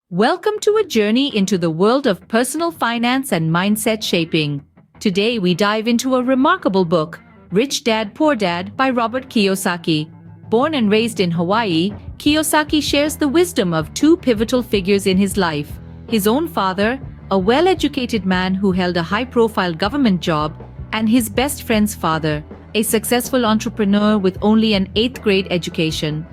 Welcome to a journey into the world of personal finance and mindset shaping. Today we dive into a remarkable book, Rich Dad Poor Dad by Robert Kiyosaki. Born and raised in Hawaii, Kiyosaki shares the wisdom of two pivotal figures in his life. His own father, a well-educated man who held a high-profile government job, and his best friend's father, a successful entrepreneur with only an 8th grade education.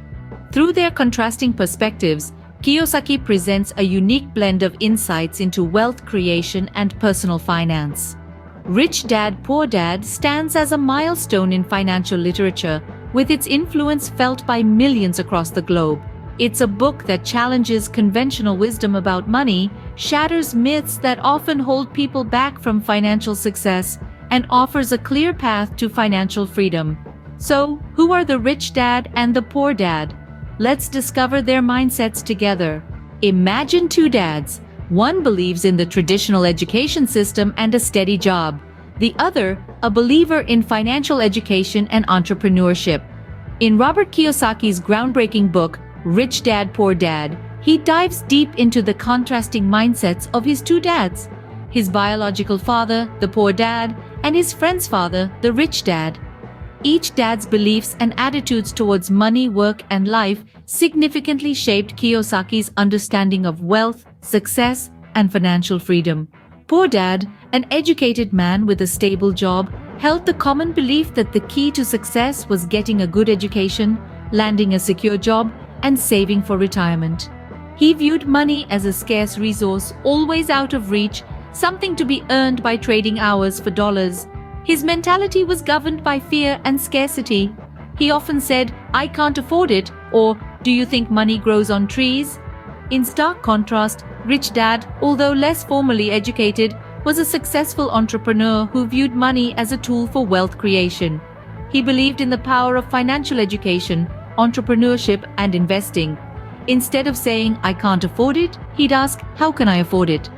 Through their contrasting perspectives, Kiyosaki presents a unique blend of insights into wealth creation and personal finance. Rich Dad Poor Dad stands as a milestone in financial literature, with its influence felt by millions across the globe. It's a book that challenges conventional wisdom about money, shatters myths that often hold people back from financial success, and offers a clear path to financial freedom. So, who are the rich dad and the poor dad? Let's discover their mindsets together. Imagine two dads. One believes in the traditional education system and a steady job. The other, a believer in financial education and entrepreneurship. In Robert Kiyosaki's groundbreaking book, Rich Dad Poor Dad, he dives deep into the contrasting mindsets of his two dads. His biological father, the poor dad, and his friend's father, the rich dad. Each dad's beliefs and attitudes towards money, work, and life significantly shaped Kiyosaki's understanding of wealth, success, and financial freedom. Poor Dad, an educated man with a stable job, held the common belief that the key to success was getting a good education, landing a secure job, and saving for retirement. He viewed money as a scarce resource, always out of reach, something to be earned by trading hours for dollars. His mentality was governed by fear and scarcity. He often said, "I can't afford it," or "Do you think money grows on trees?" In stark contrast, Rich Dad, although less formally educated, was a successful entrepreneur who viewed money as a tool for wealth creation. He believed in the power of financial education, entrepreneurship, and investing. Instead of saying, "I can't afford it," he'd ask, "How can I afford it?"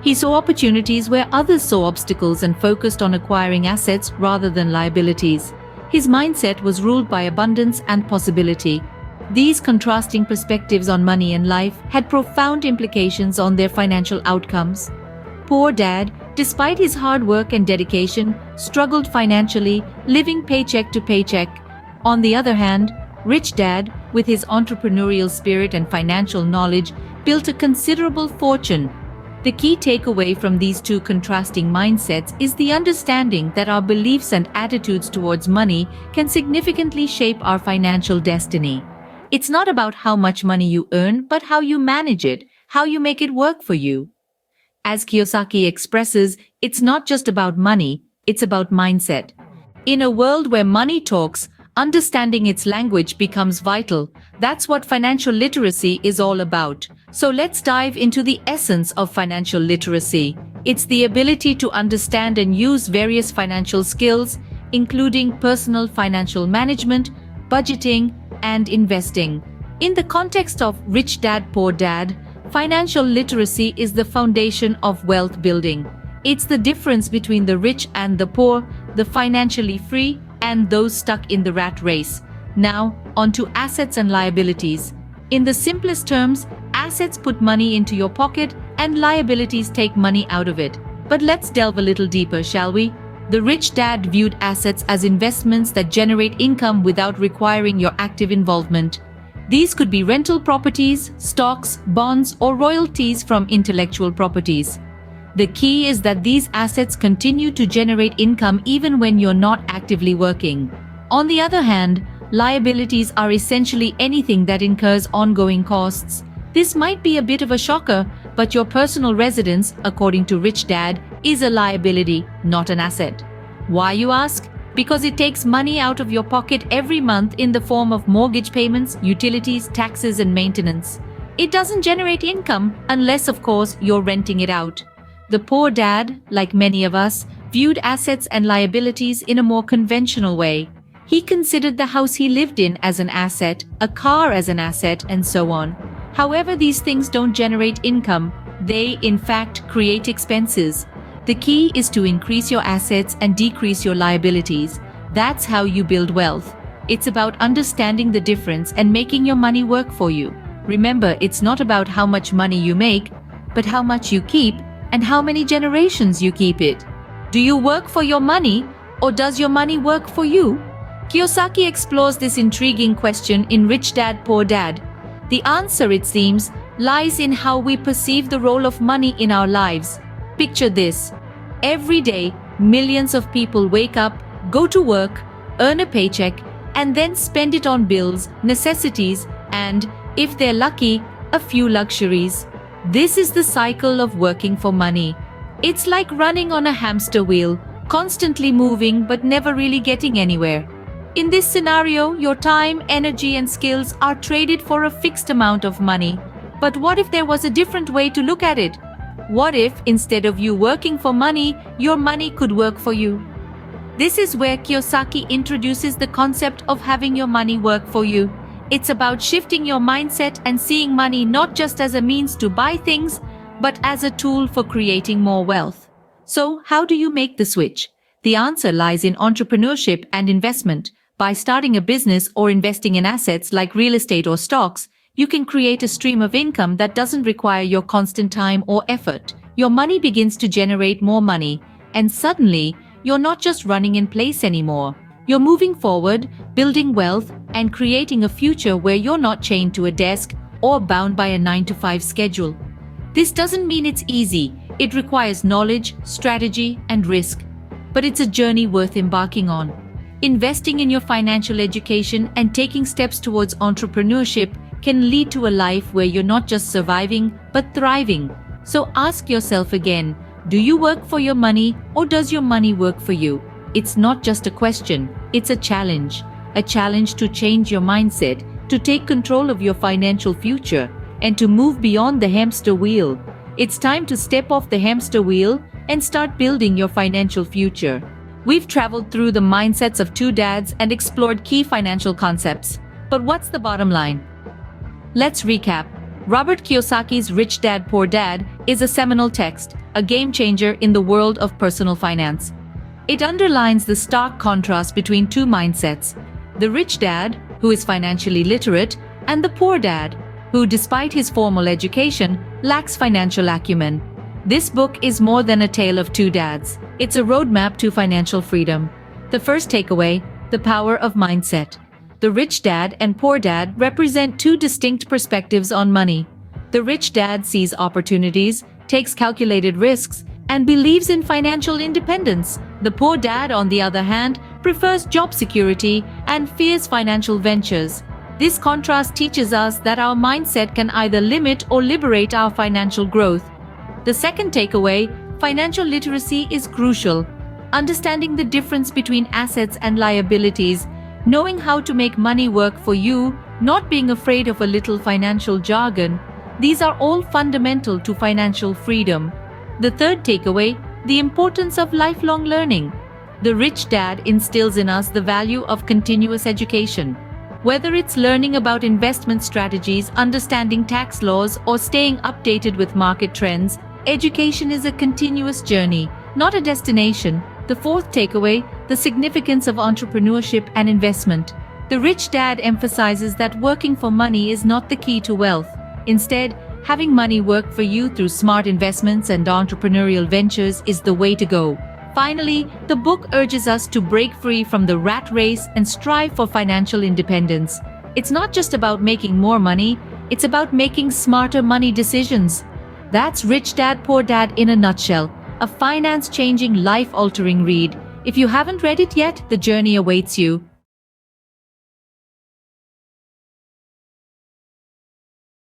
He saw opportunities where others saw obstacles and focused on acquiring assets rather than liabilities. His mindset was ruled by abundance and possibility. These contrasting perspectives on money and life had profound implications on their financial outcomes. Poor Dad, despite his hard work and dedication, struggled financially, living paycheck to paycheck. On the other hand, Rich Dad, with his entrepreneurial spirit and financial knowledge, built a considerable fortune. The key takeaway from these two contrasting mindsets is the understanding that our beliefs and attitudes towards money can significantly shape our financial destiny. It's not about how much money you earn, but how you manage it, how you make it work for you. As Kiyosaki expresses, it's not just about money, it's about mindset. In a world where money talks, understanding its language becomes vital. That's what financial literacy is all about. So let's dive into the essence of financial literacy. It's the ability to understand and use various financial skills, including personal financial management, budgeting, and investing. In the context of Rich Dad Poor Dad, financial literacy is the foundation of wealth building. It's the difference between the rich and the poor, the financially free and those stuck in the rat race. Now, onto assets and liabilities. In the simplest terms, assets put money into your pocket and liabilities take money out of it. But let's delve a little deeper, shall we? The rich dad viewed assets as investments that generate income without requiring your active involvement. These could be rental properties, stocks, bonds, or royalties from intellectual properties. The key is that these assets continue to generate income even when you're not actively working. On the other hand, liabilities are essentially anything that incurs ongoing costs. This might be a bit of a shocker, but your personal residence, according to Rich Dad, is a liability, not an asset. Why, you ask? Because it takes money out of your pocket every month in the form of mortgage payments, utilities, taxes, and maintenance. It doesn't generate income unless, of course, you're renting it out. The poor dad, like many of us, viewed assets and liabilities in a more conventional way. He considered the house he lived in as an asset, a car as an asset, and so on. However, these things don't generate income. They, in fact, create expenses. The key is to increase your assets and decrease your liabilities. That's how you build wealth. It's about understanding the difference and making your money work for you. Remember, it's not about how much money you make, but how much you keep and how many generations you keep it. Do you work for your money, or does your money work for you? Kiyosaki explores this intriguing question in Rich Dad Poor Dad. The answer, it seems, lies in how we perceive the role of money in our lives. Picture this. Every day, millions of people wake up, go to work, earn a paycheck, and then spend it on bills, necessities, and, if they're lucky, a few luxuries. This is the cycle of working for money. It's like running on a hamster wheel, constantly moving but never really getting anywhere. In this scenario, your time, energy, and skills are traded for a fixed amount of money. But what if there was a different way to look at it? What if, instead of you working for money, your money could work for you? This is where Kiyosaki introduces the concept of having your money work for you. It's about shifting your mindset and seeing money not just as a means to buy things, but as a tool for creating more wealth. So, how do you make the switch? The answer lies in entrepreneurship and investment. By starting a business or investing in assets like real estate or stocks, you can create a stream of income that doesn't require your constant time or effort. Your money begins to generate more money, and suddenly, you're not just running in place anymore. You're moving forward, building wealth, and creating a future where you're not chained to a desk or bound by a 9-to-5 schedule. This doesn't mean it's easy. It requires knowledge, strategy, and risk. But it's a journey worth embarking on. Investing in your financial education and taking steps towards entrepreneurship can lead to a life where you're not just surviving, but thriving. So ask yourself again, do you work for your money, or does your money work for you? It's not just a question, it's a challenge to change your mindset, to take control of your financial future, and to move beyond the hamster wheel. It's time to step off the hamster wheel and start building your financial future. We've traveled through the mindsets of two dads and explored key financial concepts. But what's the bottom line? Let's recap. Robert Kiyosaki's Rich Dad Poor Dad is a seminal text, a game changer in the world of personal finance. It underlines the stark contrast between two mindsets: the rich dad, who is financially literate, and the poor dad, who, despite his formal education, lacks financial acumen. This book is more than a tale of two dads. It's a roadmap to financial freedom. The first takeaway: the power of mindset. The rich dad and poor dad represent two distinct perspectives on money. The rich dad sees opportunities, takes calculated risks, and believes in financial independence. The poor dad, on the other hand, prefers job security and fears financial ventures. This contrast teaches us that our mindset can either limit or liberate our financial growth. The second takeaway: financial literacy is crucial. Understanding the difference between assets and liabilities, knowing how to make money work for you, not being afraid of a little financial jargon, these are all fundamental to financial freedom. The third takeaway: the importance of lifelong learning. The rich dad instills in us the value of continuous education. Whether it's learning about investment strategies, understanding tax laws, or staying updated with market trends, education is a continuous journey, not a destination. The fourth takeaway: the significance of entrepreneurship and investment. The rich dad emphasizes that working for money is not the key to wealth. Instead, having money work for you through smart investments and entrepreneurial ventures is the way to go. Finally, the book urges us to break free from the rat race and strive for financial independence. It's not just about making more money, it's about making smarter money decisions. That's Rich Dad Poor Dad in a nutshell, a finance-changing, life-altering read. If you haven't read it yet, the journey awaits you.